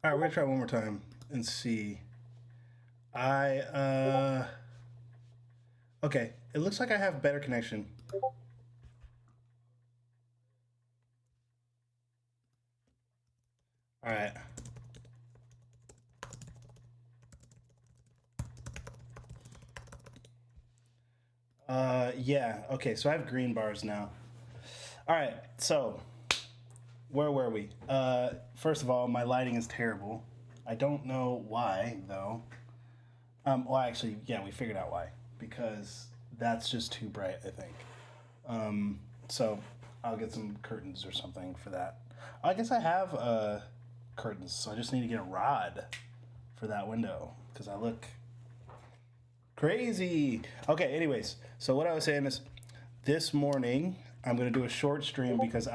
All right, we're gonna try one more time and see. I okay. It looks like I have better connection. All right. Yeah. Okay, so I have green bars now. All right. So where were we? First of all, my lighting is terrible. I don't know why though. Well, actually, yeah, we figured out why because that's just too bright. I think. So I'll get some curtains or something for that. I guess I have curtains, so I just need to get a rod for that window because I look crazy. Okay, anyways, so what I was saying is this morning I'm going to do a short stream because a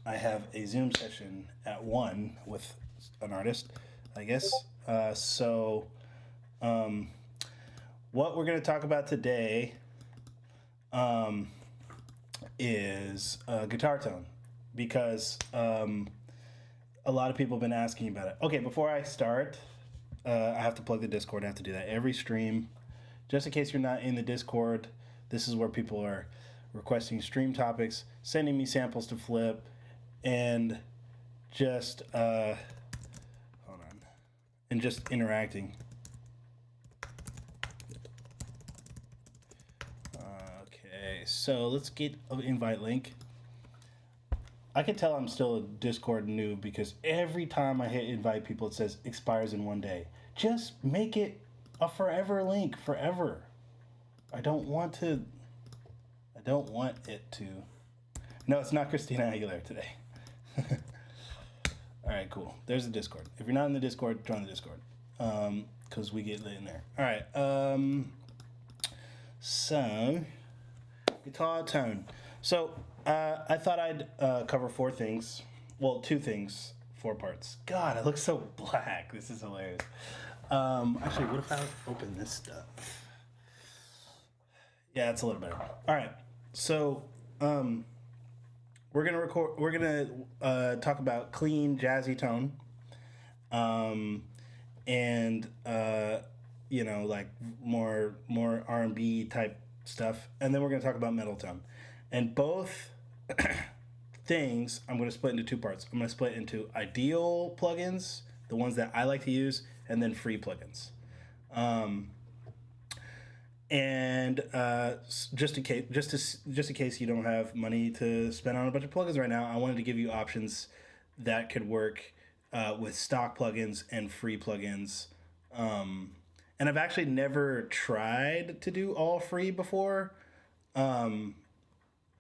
I have a Zoom session at 1 with an artist, I guess. So what we're going to talk about today is guitar tone because a lot of people have been asking about it. Okay, before I start, I have to plug the Discord. I have to do that every stream. Just in case you're not in the Discord, this is where people are requesting stream topics, sending me samples to flip, and just hold on, and just interacting. Okay, so let's get an invite link. I can tell I'm still a Discord noob because every time I hit invite people, it says expires in 1 day. Just make it a forever link, forever. I don't want it to. No, it's not Christina Aguilera today. All right, cool. There's the Discord. If you're not in the Discord, join the Discord. Because we get lit in there. All right. So, guitar tone. So, I thought I'd cover 4 things. Well, 2 things, 4 parts. God, I look so black. This is hilarious. Actually, what if I open this stuff? Yeah, it's a little better. All right. So, we're gonna talk about clean, jazzy tone, and like more R&B type stuff, and then we're gonna talk about metal tone, and both things I'm going to split into 2 parts. I'm going to split into ideal plugins, the ones that I like to use, and then free plugins. And just in case you don't have money to spend on a bunch of plugins right now, I wanted to give you options that could work with stock plugins and free plugins. And I've actually never tried to do all free before.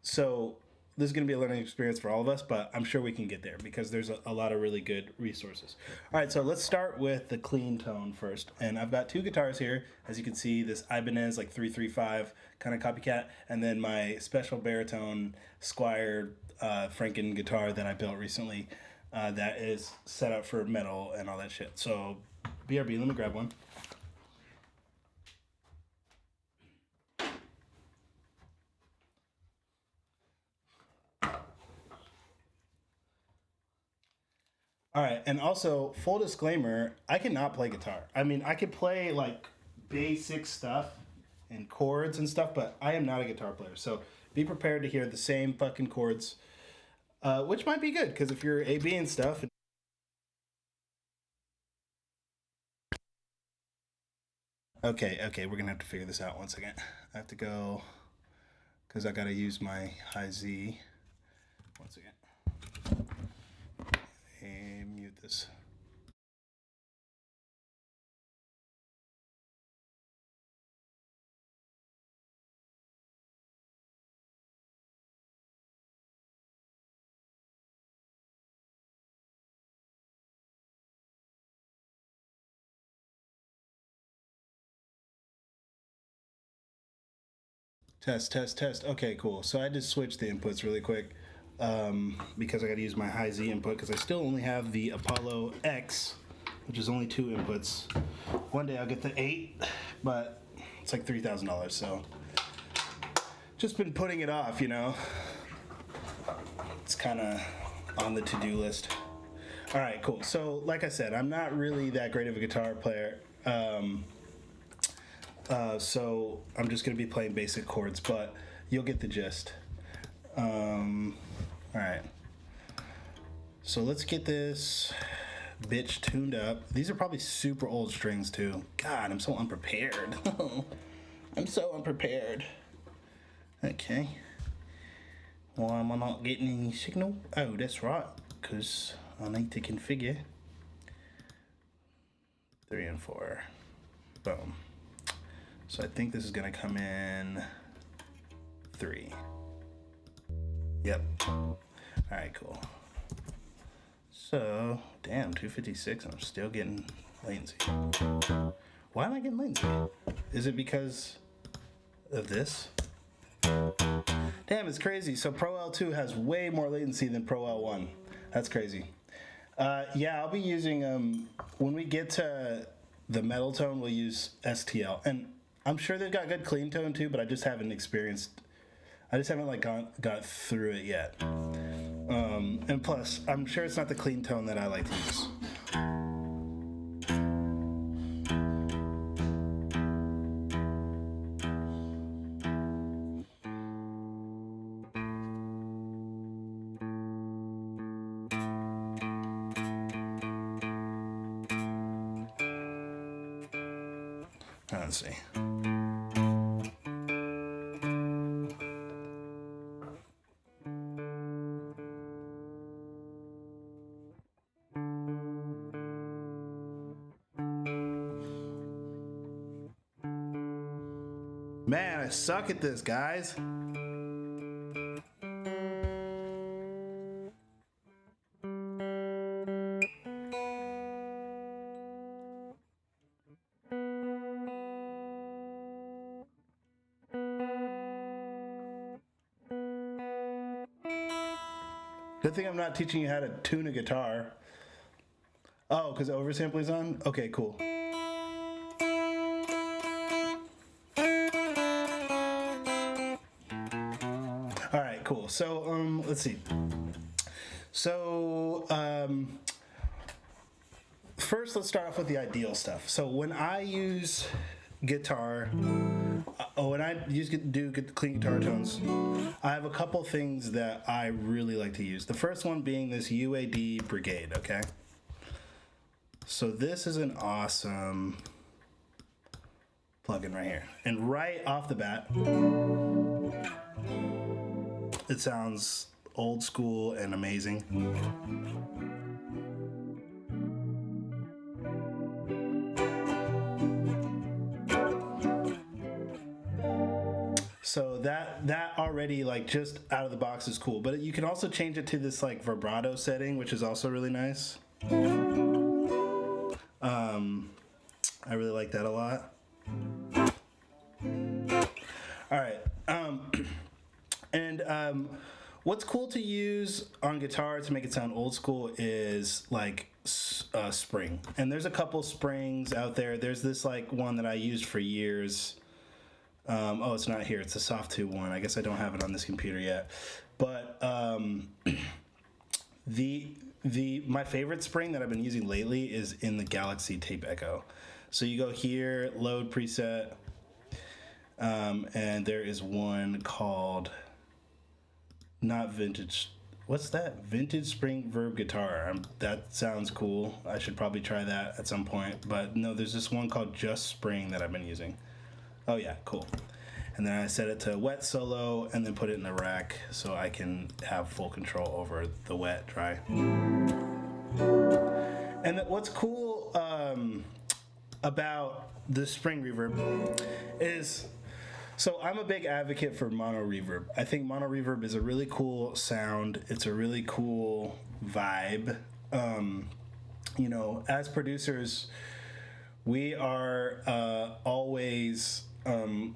So this is going to be a learning experience for all of us, but I'm sure we can get there because there's a lot of really good resources. All right, so let's start with the clean tone first. And I've got 2 guitars here. As you can see, this Ibanez like 335 kind of copycat, and then my special baritone Squier Franken guitar that I built recently that is set up for metal and all that shit. So BRB, let me grab one. All right, and also full disclaimer, I cannot play guitar. I mean, I could play like basic stuff and chords and stuff, but I am not a guitar player. So be prepared to hear the same fucking chords, which might be good because if you're AB and stuff. Okay, we're gonna have to figure this out 1 second. I have to go because I gotta use my high Z. 1 second. Hey, mute this. Test. Okay, cool. So I just switched the inputs really quick because I got to use my high Z input because I still only have the Apollo X, which is only 2 inputs. One day I'll get the 8, but it's like $3,000. So just been putting it off, It's kind of on the to-do list. All right, cool. So, like I said, I'm not really that great of a guitar player. So I'm just going to be playing basic chords, but you'll get the gist. All right. So let's get this bitch tuned up. These are probably super old strings too. God, I'm so unprepared. I'm so unprepared. Okay. Why am I not getting any signal? Oh, that's right, because I need to configure 3 and 4. Boom. So I think this is gonna come in 3. Yep. All right, cool. So, damn, 256, I'm still getting latency. Why am I getting latency? Is it because of this? Damn, it's crazy. So Pro L2 has way more latency than Pro L1. That's crazy. Yeah, I'll be using, when we get to the metal tone, we'll use STL. And I'm sure they've got good clean tone too, but I just haven't like got through it yet. And plus, I'm sure it's not the clean tone that I like to use. Let's see. Man, I suck at this, guys. Good thing I'm not teaching you how to tune a guitar. Oh, because oversampling's on? Okay, cool. All right, cool. So, let's see. So, first let's start off with the ideal stuff. So when I use guitar, when I do clean guitar tones, I have a couple things that I really like to use. The first one being this UAD Brigade, okay? So this is an awesome plugin right here. And right off the bat, it sounds old school and amazing. So that already, like, just out of the box is cool. But you can also change it to this like vibrato setting, which is also really nice. I really like that a lot. All right. What's cool to use on guitar to make it sound old school is like spring. And there's a couple springs out there. There's this like one that I used for years. Oh, it's not here. It's a soft tube one. I guess I don't have it on this computer yet. But my favorite spring that I've been using lately is in the Galaxy Tape Echo. So you go here, load preset, and there is one called not vintage. What's that? Vintage Spring Verb Guitar. That sounds cool. I should probably try that at some point. But no, there's this one called Just Spring that I've been using. Oh yeah, cool. And then I set it to wet solo and then put it in the rack so I can have full control over the wet dry. And what's cool about the spring reverb is, so I'm a big advocate for mono reverb. I think mono reverb is a really cool sound. It's a really cool vibe. You know, as producers, we are always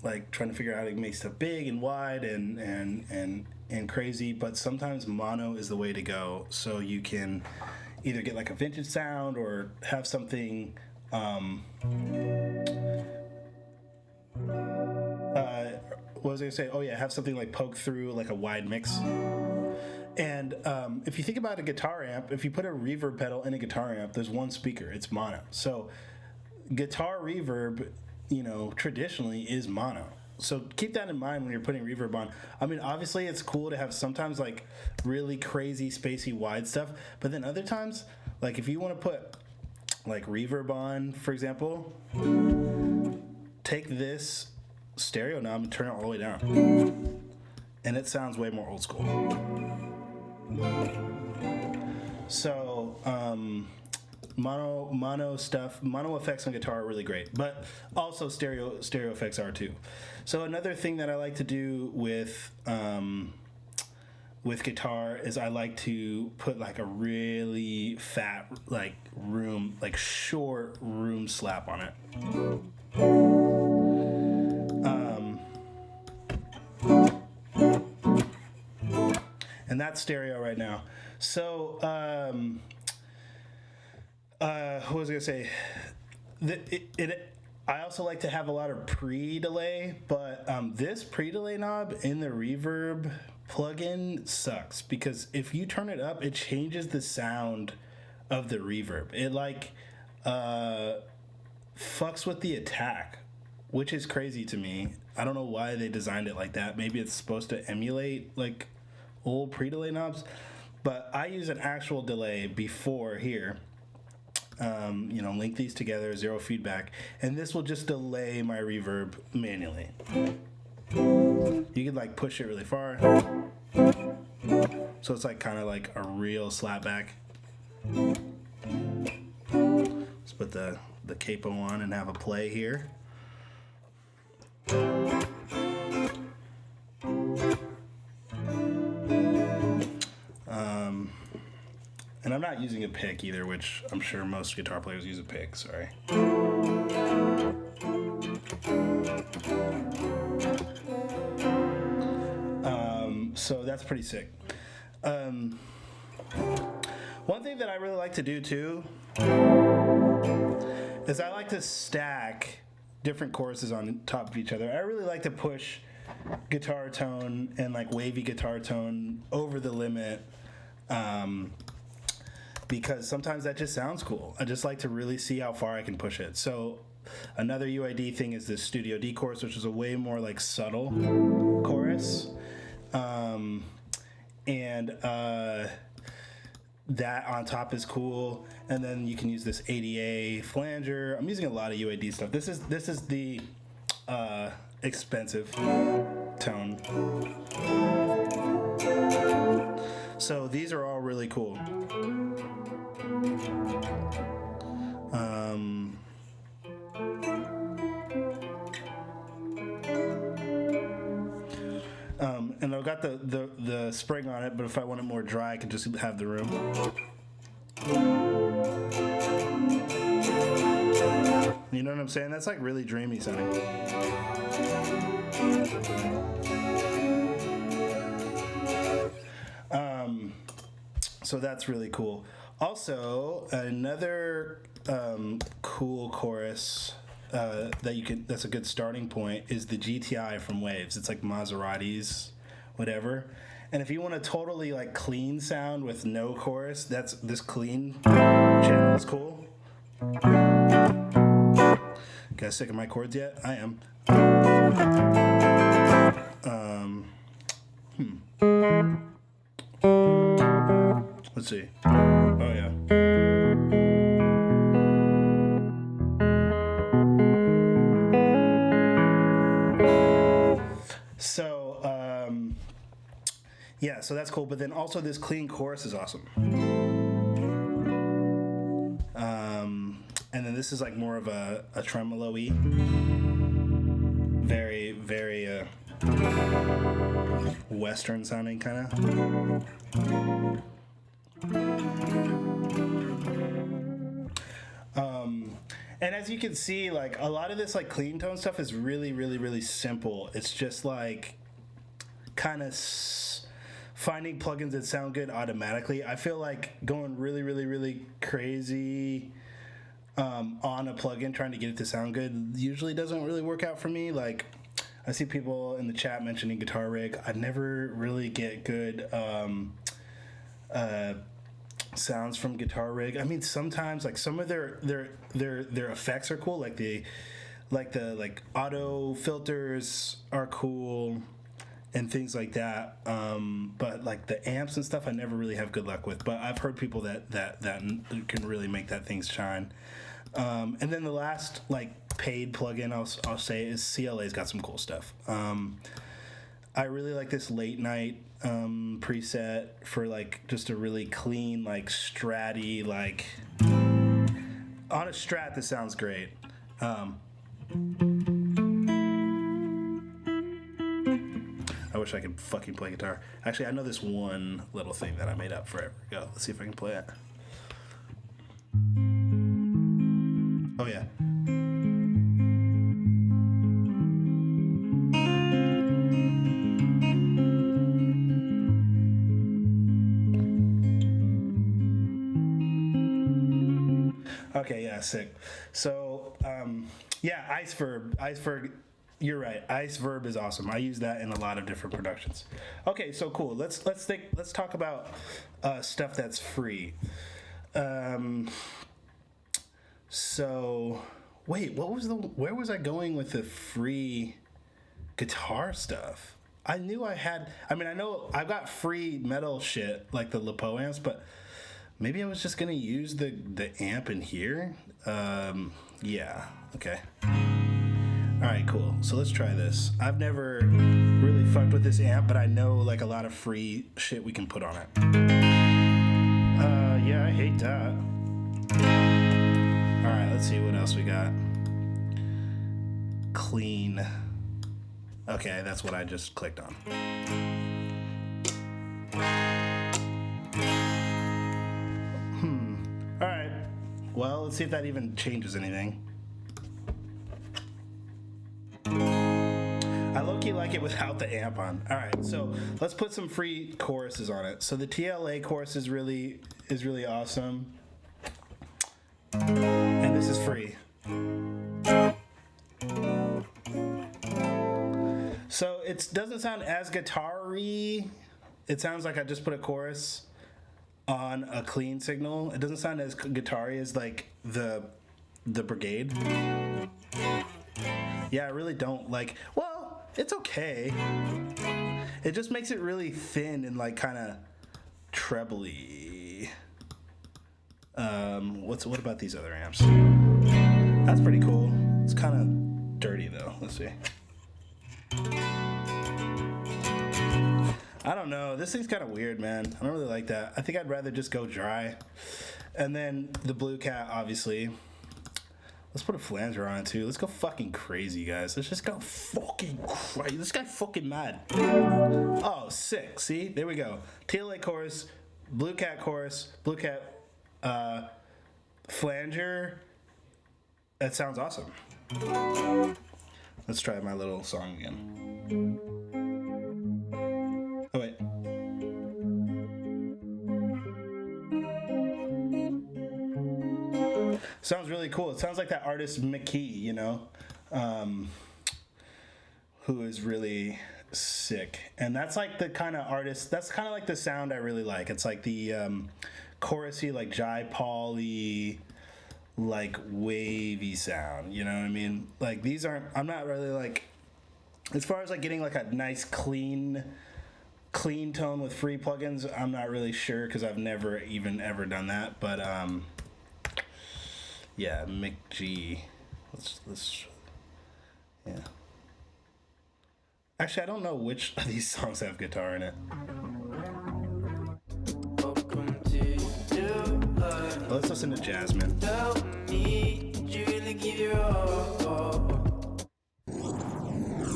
like trying to figure out how to make stuff big and wide and crazy, but sometimes mono is the way to go. So you can either get like a vintage sound or have something what was I gonna say? Oh yeah, have something like poke through like a wide mix. And if you think about a guitar amp, if you put a reverb pedal in a guitar amp, there's one speaker. It's mono. So guitar reverb, traditionally is mono. So keep that in mind when you're putting reverb on. I mean, obviously it's cool to have sometimes like really crazy spacey wide stuff, but then other times, like if you want to put like reverb on, for example, take this stereo knob and turn it all the way down, and it sounds way more old school. So mono effects on guitar are really great, but also stereo effects are too. So another thing that I like to do with guitar is I like to put like a really fat short room slap on it. And that's stereo right now. So what was I gonna say? I also like to have a lot of pre-delay, but this pre-delay knob in the reverb plugin sucks because if you turn it up, it changes the sound of the reverb. It fucks with the attack, which is crazy to me. I don't know why they designed it like that. Maybe it's supposed to emulate like old pre-delay knobs, but I use an actual delay before here. Link these together, zero feedback, and this will just delay my reverb manually. You can like push it really far, so it's like kind of like a real slapback. Let's put the capo on and have a play here. And I'm not using a pick either, which I'm sure most guitar players use a pick, sorry. So that's pretty sick. One thing that I really like to do too is I like to stack different choruses on top of each other. I really like to push guitar tone and like wavy guitar tone over the limit. Because sometimes that just sounds cool. I just like to really see how far I can push it. So another UID thing is this Studio D chorus, which is a way more like subtle chorus. That on top is cool. And then you can use this ADA flanger. I'm using a lot of UID stuff. This is the expensive tone. So these are all really cool. And I've got the spring on it, but if I want it more dry, I can just have the room. You know what I'm saying? That's like really dreamy sounding. So that's really cool. Also, another cool chorus that's a good starting point is the GTI from Waves. It's like Maserati's, whatever. And if you want a totally like clean sound with no chorus, this clean channel is cool. Guys, sick of my chords yet? I am. Let's see. Oh yeah. So yeah, so that's cool. But then also this clean chorus is awesome. And then this is like more of a tremolo-y. Very, very Western sounding kind of. And as you can see, like a lot of this like clean tone stuff is really, really, really simple. It's just like kind of finding plugins that sound good automatically. I feel like going really, really, really crazy on a plugin trying to get it to sound good usually doesn't really work out for me. Like I see people in the chat mentioning Guitar Rig. I never really get good sounds from Guitar Rig. I mean, sometimes like some of their effects are cool, like the auto filters are cool and things like that. But like the amps and stuff, I never really have good luck with. But I've heard people that can really make that thing shine. And then the last like paid plugin I'll say is CLA's got some cool stuff. I really like this late night preset for like just a really clean like stratty, like on a Strat this sounds great. I wish I could fucking play guitar. Actually, I know this one little thing that I made up forever ago. Let's see if I can play it. Oh yeah. Okay, yeah, sick. So, yeah, Iceverb, you're right. Iceverb is awesome. I use that in a lot of different productions. Okay, so cool. Let's talk about stuff that's free. So, wait, where was I going with the free guitar stuff? I know I've got free metal shit like the Lepo amps, but maybe I was just gonna use the amp in here. Yeah, okay. Alright, cool. So let's try this. I've never really fucked with this amp, but I know like a lot of free shit we can put on it. Yeah, I hate that. Alright, let's see what else we got. Clean. Okay, that's what I just clicked on. Alright. Well, let's see if that even changes anything. I low-key like it without the amp on. Alright, so let's put some free choruses on it. So the TLA chorus is really awesome. And this is free. So it doesn't sound as guitar-y. It sounds like I just put a chorus on a clean signal. It doesn't sound as guitar-y as like the Brigade. Yeah, I really don't like. Well, it's okay. It just makes it really thin and like kind of trebly. What about these other amps? That's pretty cool. It's kind of dirty though. Let's see. I don't know. This thing's kind of weird, man. I don't really like that. I think I'd rather just go dry. And then the Blue Cat, obviously. Let's put a flanger on it, too. Let's go fucking crazy, guys. Let's just go fucking crazy. This guy fucking mad. Oh, sick. See? There we go. TLA chorus, Blue Cat chorus, Blue Cat flanger. That sounds awesome. Let's try my little song again. Oh, wait. Sounds really cool. It sounds like that artist McKee, you know, who is really sick. And that's like the kind of artist, that's kind of like the sound I really like. It's like the chorusy, like Jai Paul-y, like wavy sound, you know what I mean? Like these aren't, I'm not really like, as far as like getting like a nice clean tone with free plugins, I'm not really sure because I've never even ever done that. But yeah, McG. Let's yeah. Actually, I don't know which of these songs have guitar in it. Let's listen to Jasmine.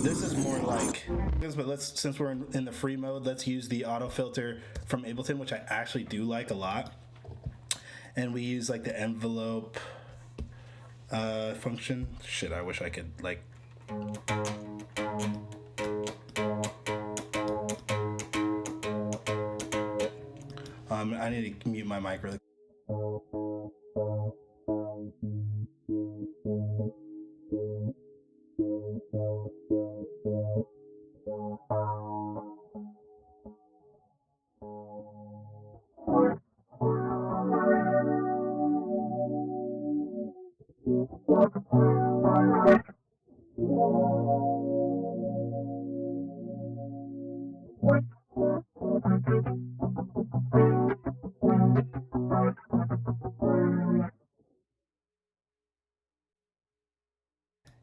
This is more like, but since we're in the free mode, let's use the auto filter from Ableton, which I actually do like a lot. And we use like the envelope function. Shit, I wish I could like. I need to mute my mic really.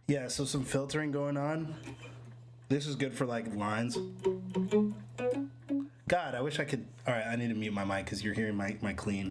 Yeah, so some filtering going on. This is good for like lines. God, I wish I could. All right, I need to mute my mic because you're hearing my clean.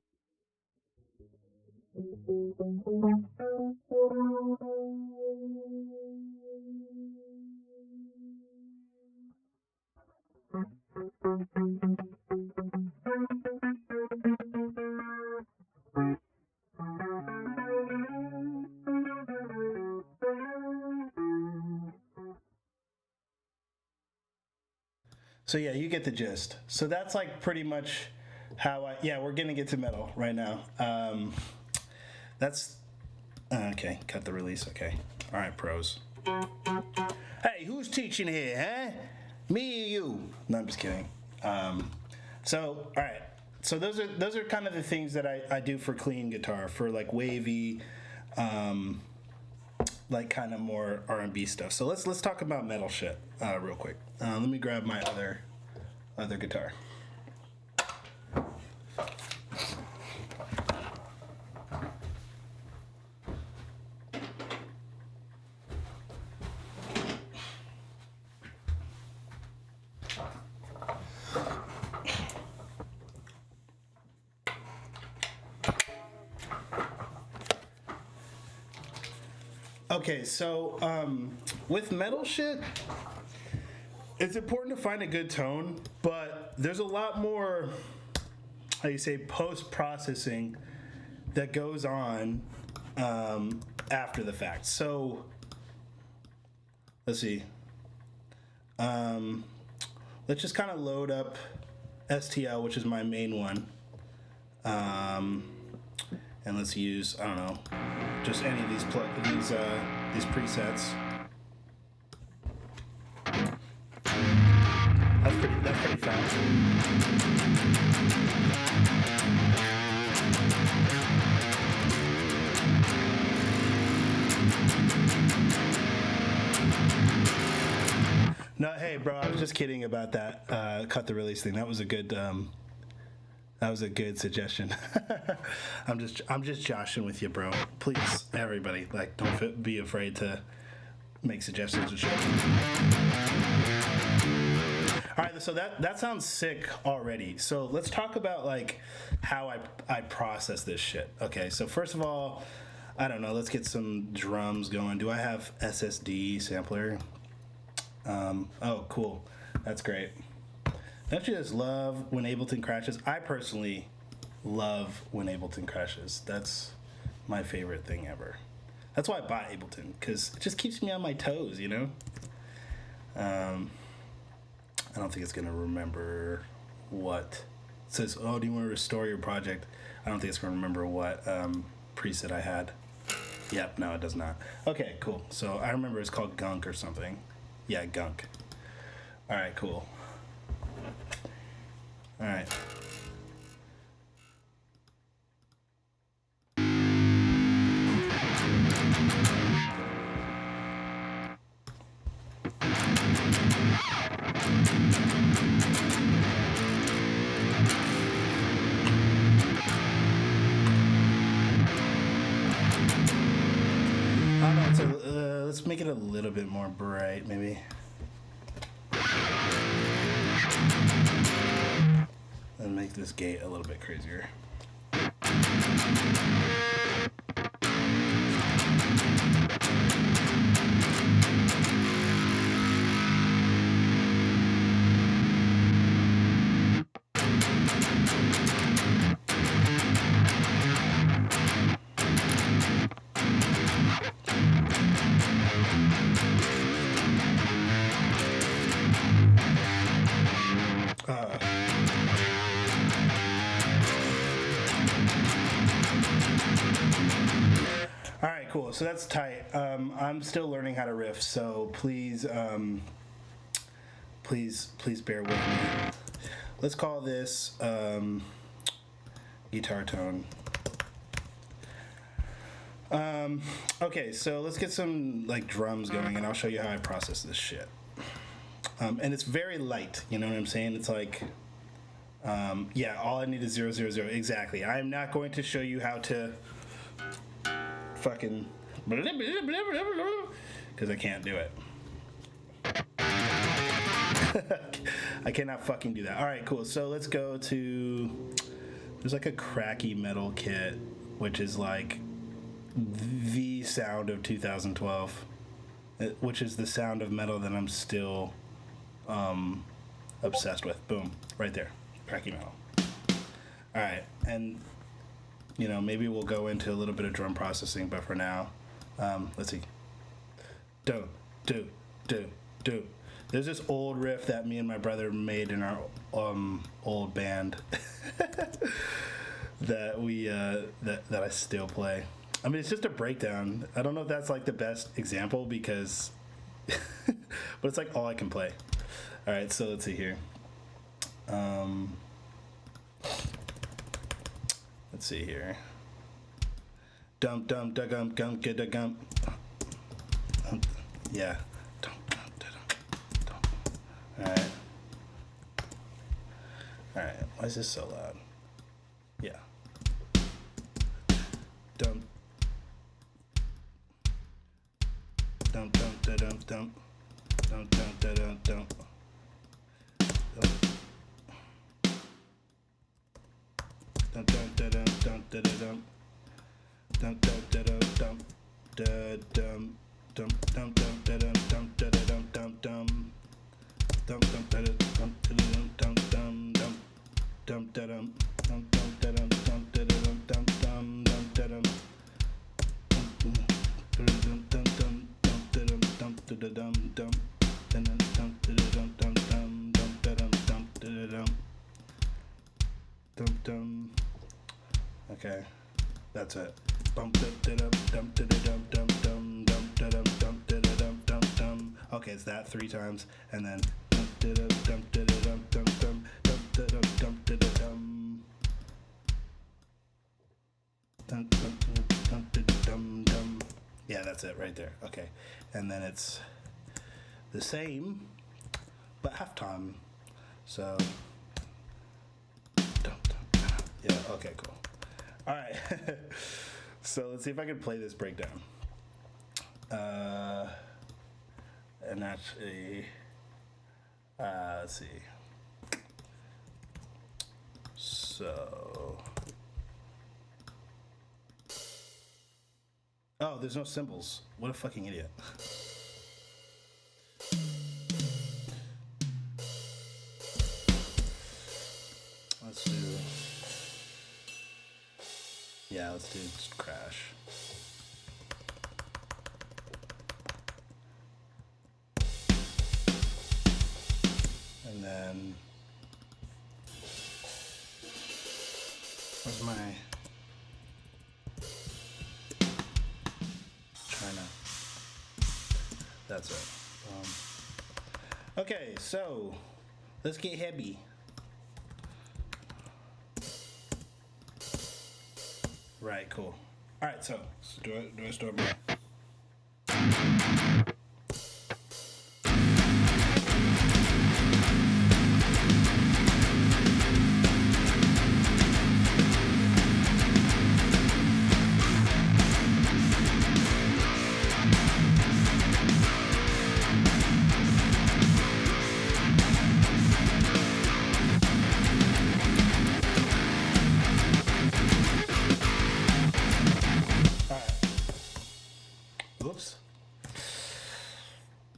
So yeah, you get the gist. So that's like pretty much how I. Yeah, we're gonna get to metal right now. That's okay. Cut the release. Okay. All right, pros. Hey, who's teaching here, huh? Me or you? No, I'm just kidding. So all right. So those are kind of the things that I do for clean guitar, for like wavy, like kind of more R&B stuff. So let's talk about metal shit real quick. Let me grab my other guitar. Okay, so with metal shit, it's important to find a good tone, but there's a lot more, how you say, post-processing that goes on after the fact. So, let's see. Let's just kind of load up STL, which is my main one. And let's use, I don't know, just any of these presets. That's pretty fast. No, hey, bro, I was just kidding about that cut the release thing. That was a good suggestion. I'm just joshing with you, bro. Please, everybody, like, don't be afraid to make suggestions and shit. All right, so that sounds sick already. So let's talk about like how I process this shit. Okay, so first of all, I don't know. Let's get some drums going. Do I have SSD sampler? Oh, cool. That's great. Don't you just love when Ableton crashes? I personally love when Ableton crashes. That's my favorite thing ever. That's why I bought Ableton, because it just keeps me on my toes, you know? I don't think it's going to remember what. It says, oh, do you want to restore your project? I don't think it's going to remember what preset I had. Yep, no, it does not. Okay, cool. So I remember it's called Gunk or something. Yeah, Gunk. All right, cool. All right. So let's make it a little bit more bright, maybe. And make this gate a little bit crazier. All right, cool. So that's tight. I'm still learning how to riff, so please bear with me. Let's call this guitar tone. Okay, so let's get some like drums going, and I'll show you how I process this shit. And it's very light. You know what I'm saying? It's like, yeah, all I need is 0, 0, 0. Exactly. I'm not going to show you how to fucking because I can't do it. I cannot fucking do that. All right, cool. So let's go to. There's like a cracky metal kit, which is like the sound of 2012, which is the sound of metal that I'm still obsessed with. Boom, right there, cracky metal. All right, and you know, maybe we'll go into a little bit of drum processing, but for now, let's see. Do. There's this old riff that me and my brother made in our old band that we that I still play. I mean, it's just a breakdown. I don't know if that's like the best example because, but it's like all I can play. All right, so let's see here. Let's see here. Dum dum da gum gum get a gum. Yeah. Dum dum da dum dum. All right. All right. Why is this so loud? Yeah. Dum. Dum dum da dum dum. Dum dum da dum dum. Dum dum da dum dum da dum. Dum dum da dum dum da dum. Dum dum dum da dum dum da dum dum dum. Dum dum da dum dum dum dum dum. Dum da dum dum dum da dum dum da dum dum dum dum da dum. Dum dum dum da dum dum da dum dum. Dum dum da dum dum dum dum da dum dum da dum. Dum dum. Okay, that's it. Bum da dum dum da dum dum dum dum da dum dum da dum dum dum. Okay, it's that 3 times, and then dum da dum da dum dum dum dum da dum da dum. Dum dum dum dum dum. Yeah, that's it right there. Okay, and then it's the same, but halftime. So, yeah. Okay, cool. All right. So let's see if I can play this breakdown. And actually, let's see. So, oh, there's no cymbals. What a fucking idiot. Let's do. Yeah, let's do just crash. And then where's my China? That's it. Okay, so let's get heavy. Right, cool. All right, so do I start my?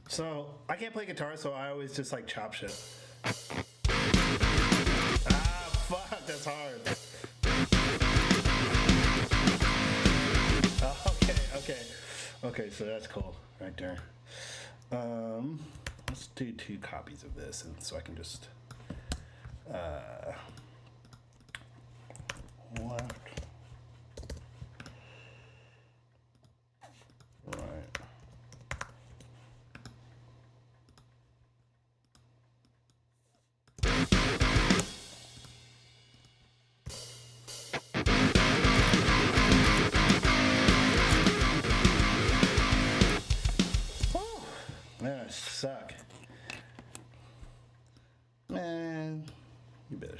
So I can't play guitar, so I always just like chop shit. Ah, fuck, that's hard. Okay, so that's cool right there. Let's do 2 copies of this, and so I can just left, right.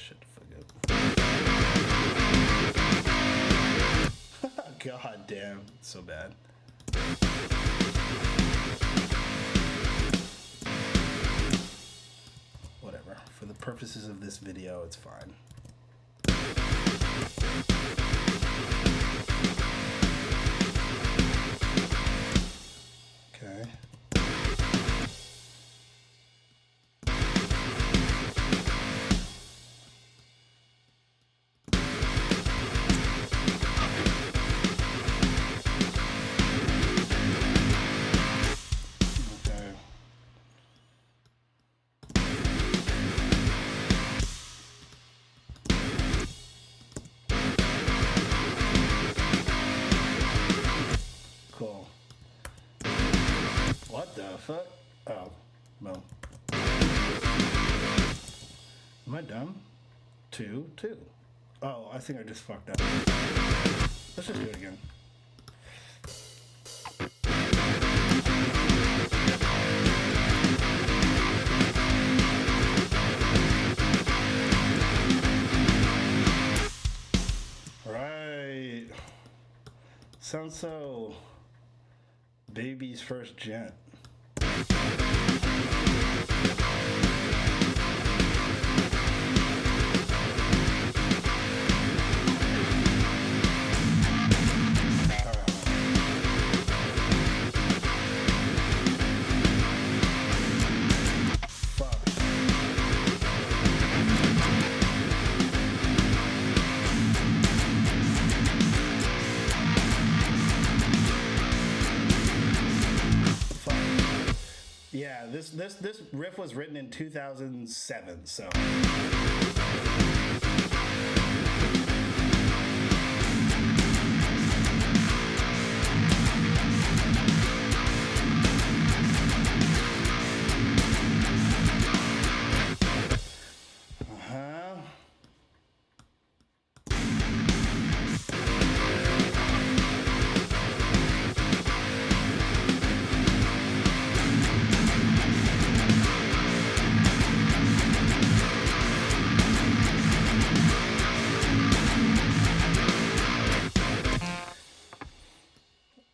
shut the fuck up. God damn, so bad. Whatever. For the purposes of this video, it's fine. Okay. Cool. What the fuck? Oh, well. Am I done? 2, 2. Oh, I think I just fucked up. Let's just do it again. Right. Sounds so baby's first gent. Yeah, this riff was written in 2007, so.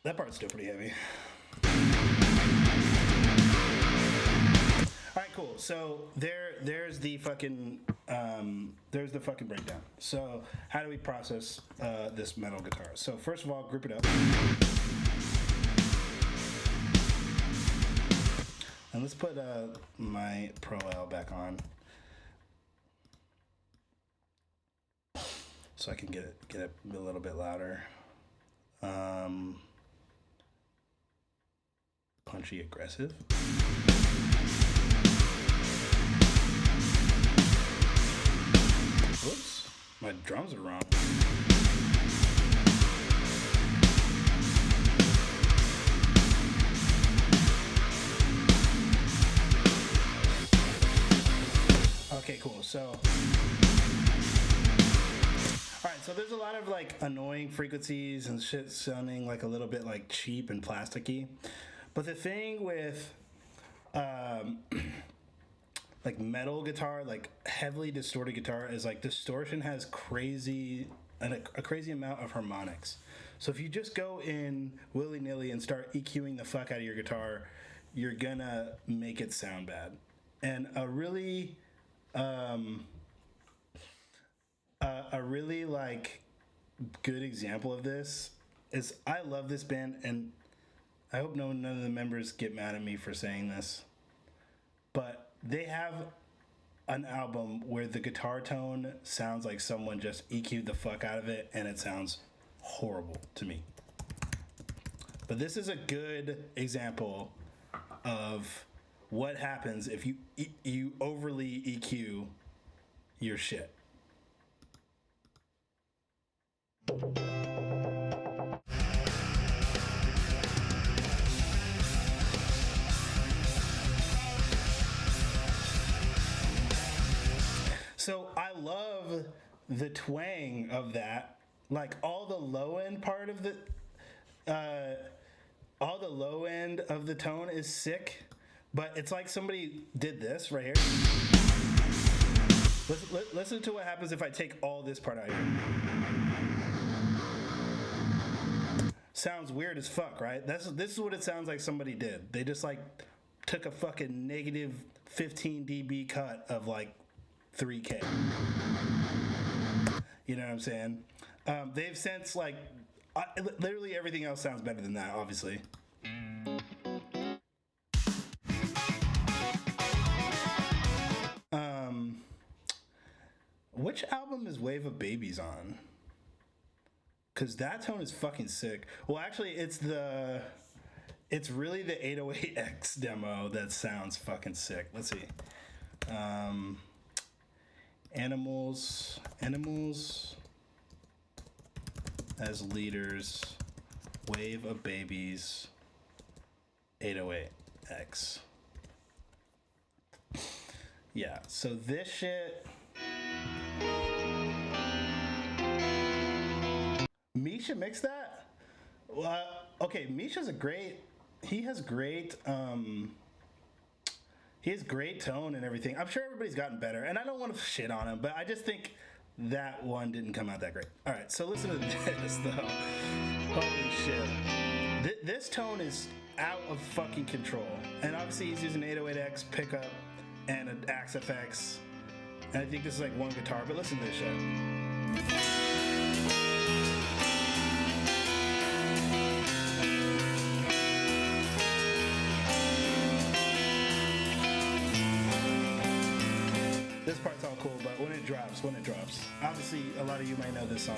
That part's still pretty heavy. All right, cool. So there's the fucking breakdown. So how do we process this metal guitar? So first of all, group it up, and let's put my Pro L back on, so I can get it a little bit louder. Punchy, aggressive. Whoops, my drums are wrong. Okay, cool. So, all right, so there's a lot of like annoying frequencies and shit sounding like a little bit like cheap and plasticky. But the thing with like metal guitar, like heavily distorted guitar, is like distortion has a crazy amount of harmonics. So if you just go in willy-nilly and start EQing the fuck out of your guitar, you're gonna make it sound bad. And a really like good example of this is, I love this band, and I hope none of the members get mad at me for saying this, but they have an album where the guitar tone sounds like someone just EQ'd the fuck out of it, and it sounds horrible to me. But this is a good example of what happens if you overly EQ your shit. So I love the twang of that. Like all the low end part of the tone is sick, but it's like somebody did this right here. Listen to what happens if I take all this part out here. Sounds weird as fuck, right? This is what it sounds like somebody did. They just like took a fucking negative 15 dB cut of like 3K. You know what I'm saying? They've since like literally everything else sounds better than that, obviously. Which album is Wave of Babies on? Cause that tone is fucking sick. Well, actually, it's really the 808X demo that sounds fucking sick. Let's see. Animals as leaders, Wave of Babies, 808X. Yeah, so this shit. Misha mixed that? Well, okay, Misha's he has great tone and everything. I'm sure everybody's gotten better, and I don't want to shit on him, but I just think that one didn't come out that great. All right, so listen to this, though. Holy shit. This tone is out of fucking control. And obviously he's using 808X pickup and an Axe FX. And I think this is like one guitar, but listen to this shit. This part's all cool, but when it drops. Obviously, a lot of you might know this song.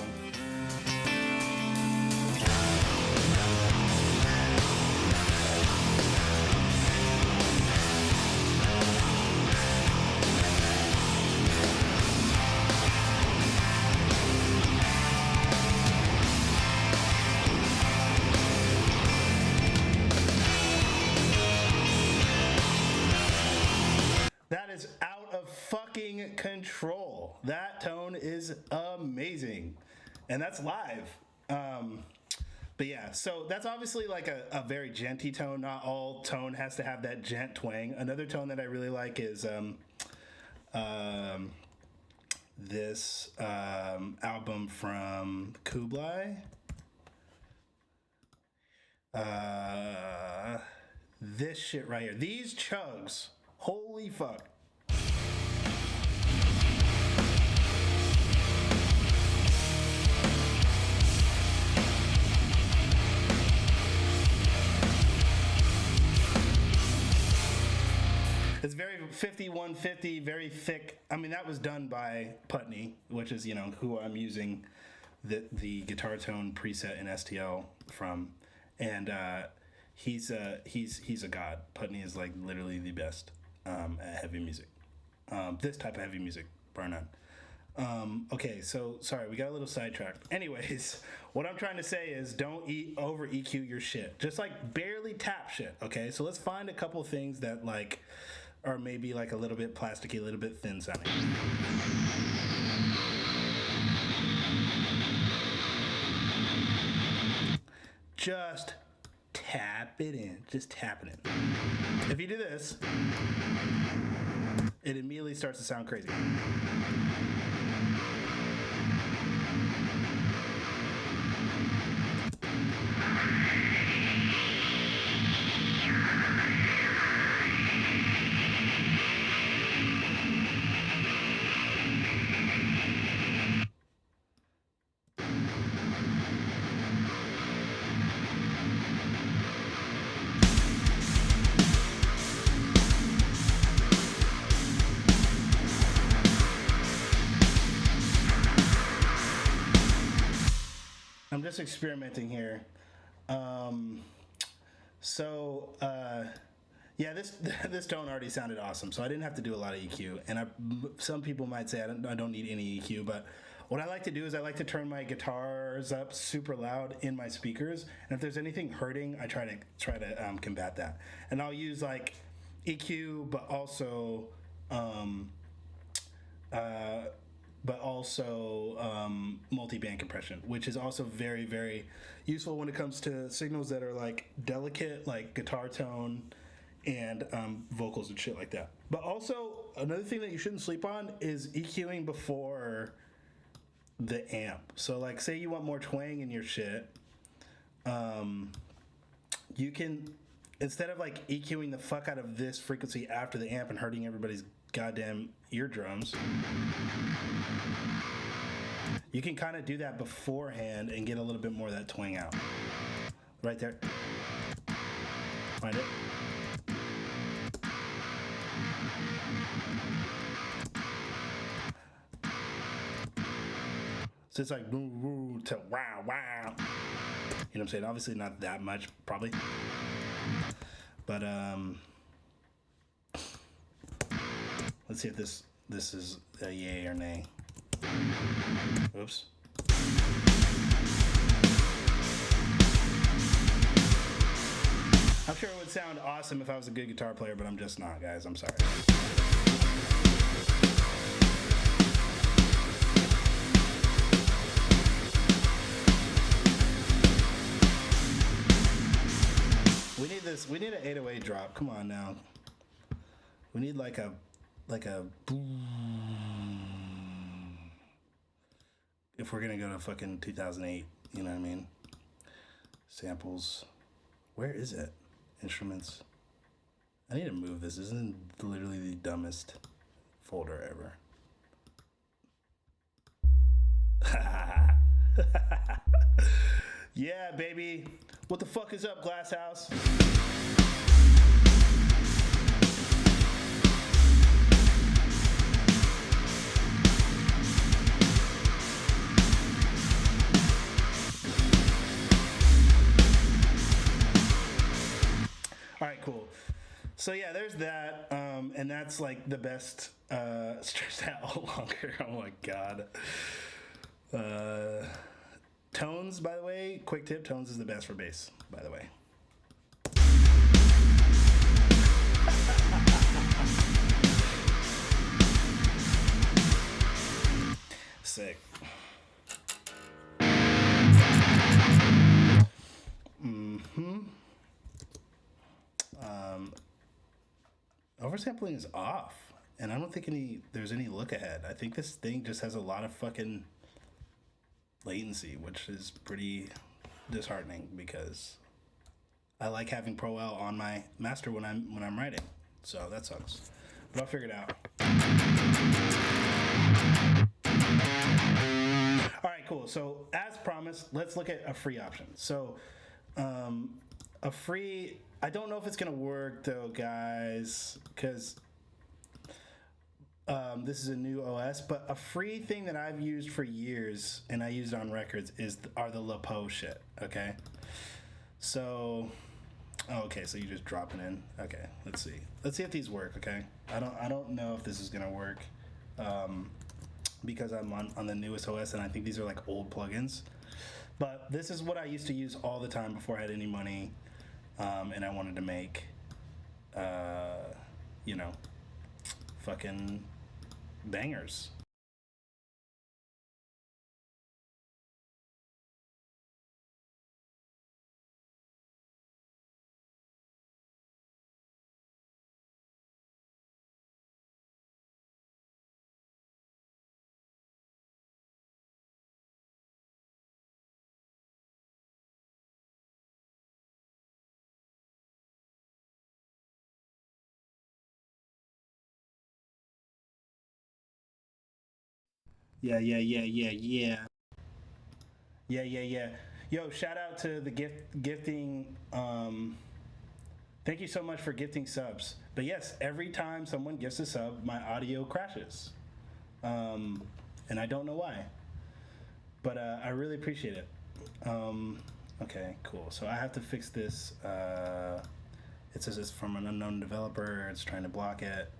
That is out of fucking control. That tone is amazing. And that's live. But yeah, so that's obviously like a very genty tone. Not all tone has to have that gent twang. Another tone that I really like is this album from Kublai. This shit right here. These chugs. Holy fuck. It's very 5150, very thick. I mean, that was done by Putney, which is, who I'm using the guitar tone preset in STL from. And he's a god. Putney is like literally the best at heavy music. This type of heavy music, bar none. Okay, so sorry, we got a little sidetracked. Anyways, what I'm trying to say is don't over EQ your shit. Just like barely tap shit, okay? So let's find a couple things that like are maybe like a little bit plasticky, a little bit thin sounding. Just tap it in. Just tap it in. If you do this, it immediately starts to sound crazy. I'm just experimenting here. Yeah, this tone already sounded awesome, so I didn't have to do a lot of EQ. And some people might say I don't need any EQ, but what I like to do is I like to turn my guitars up super loud in my speakers, and if there's anything hurting, I try to combat that. And I'll use like EQ, but also multi-band compression, which is also very, very useful when it comes to signals that are like delicate, like guitar tone and vocals and shit like that. But also another thing that you shouldn't sleep on is EQing before the amp. So like, say you want more twang in your shit, you can, instead of like EQing the fuck out of this frequency after the amp and hurting everybody's goddamn eardrums, you can kind of do that beforehand and get a little bit more of that twang out. Right there. Find it. So it's like woo woo to wow wow. You know what I'm saying? Obviously not that much, probably. But let's see if this is a yay or nay. Oops. I'm sure it would sound awesome if I was a good guitar player, but I'm just not, guys. I'm sorry. We need this. We need an 808 drop. Come on now. We need like a boom. If we're gonna go to fucking 2008, you know what I mean? Samples. Where is it? Instruments. I need to move this. This is literally the dumbest folder ever. Yeah, baby. What the fuck is up, Glass House? All right, cool. So yeah, there's that, and that's like the best stretched out longer. Oh my god. Tones, by the way, quick tip: tones is the best for bass. By the way. Sick. Oversampling is off, and I don't think there's any look ahead. I think this thing just has a lot of fucking latency, which is pretty disheartening because I like having Pro L on my master when I'm writing. So that sucks, but I'll figure it out. All right, cool. So as promised, let's look at a free option. So a free, I don't know if it's gonna work though, guys, because this is a new OS, but a free thing that I've used for years and I used on records are the lophiile shit. Okay, so so you just drop it in. Okay, let's see if these work. Okay, I don't know if this is gonna work because I'm on the newest OS and I think these are like old plugins, but this is what I used to use all the time before I had any money, and I wanted to make fucking bangers. Yeah. Yo, shout out to the gifting. Thank you so much for gifting subs. But yes, every time someone gifts a sub, my audio crashes, and I don't know why. But I really appreciate it. Okay, cool. So I have to fix this. It says it's from an unknown developer. It's trying to block it.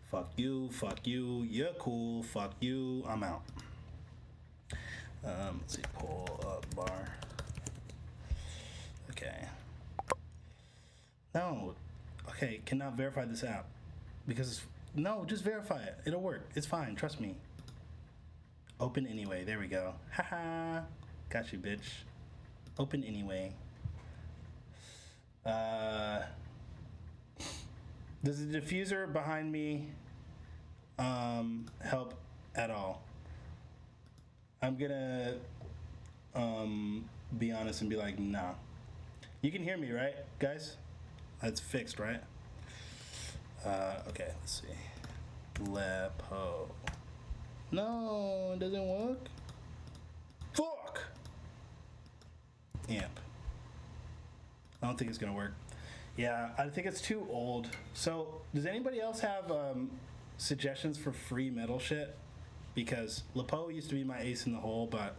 Fuck you, you're cool, fuck you, I'm out. Let's see, pull up bar. Okay. No, okay, cannot verify this app. Because, no, just verify it, it'll work, it's fine, trust me. Open anyway, there we go. Haha, got you, bitch. Open anyway. Does the diffuser behind me help at all. I'm gonna be honest and be like, nah. You can hear me, right, guys? That's fixed, right? Okay, let's see. Lepo. No, it doesn't work. Fuck! Amp. I don't think it's gonna work. Yeah, I think it's too old. So, does anybody else have suggestions for free metal shit? Because Lepo used to be my ace in the hole, but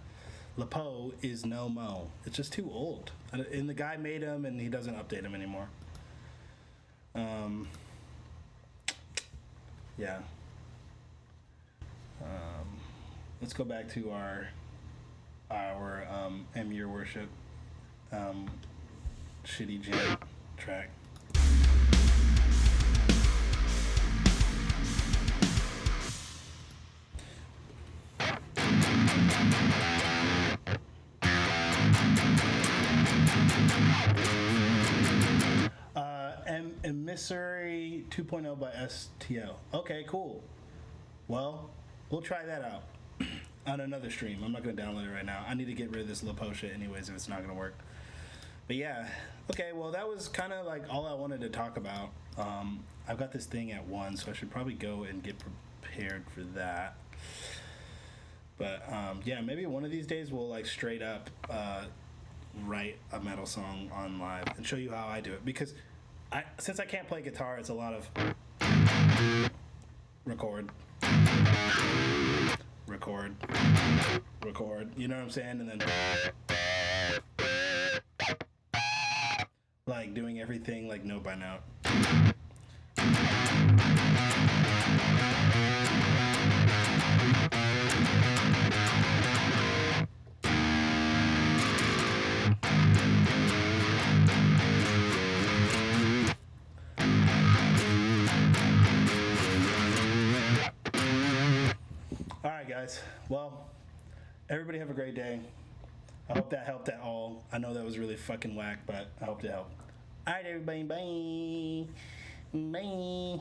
Lepo is no mo. It's just too old. And the guy made him, and he doesn't update him anymore. Yeah. Let's go back to our M Your Worship shitty jam track. Emissary 2.0 by STL. Okay, cool. Well, we'll try that out on another stream. I'm not going to download it right now. I need to get rid of this Lepo shit anyways if it's not going to work. But yeah, okay, well, that was kind of like all I wanted to talk about. I've got this thing at 1, so I should probably go and get prepared for that. But yeah, maybe one of these days we'll like straight up write a metal song on live and show you how I do it. Because since I can't play guitar, it's a lot of record, you know what I'm saying? And then like doing everything like note by note. Alright guys, well, everybody have a great day. I hope that helped at all. I know that was really fucking whack, but I hope it helped. Alright everybody, bye. Bye.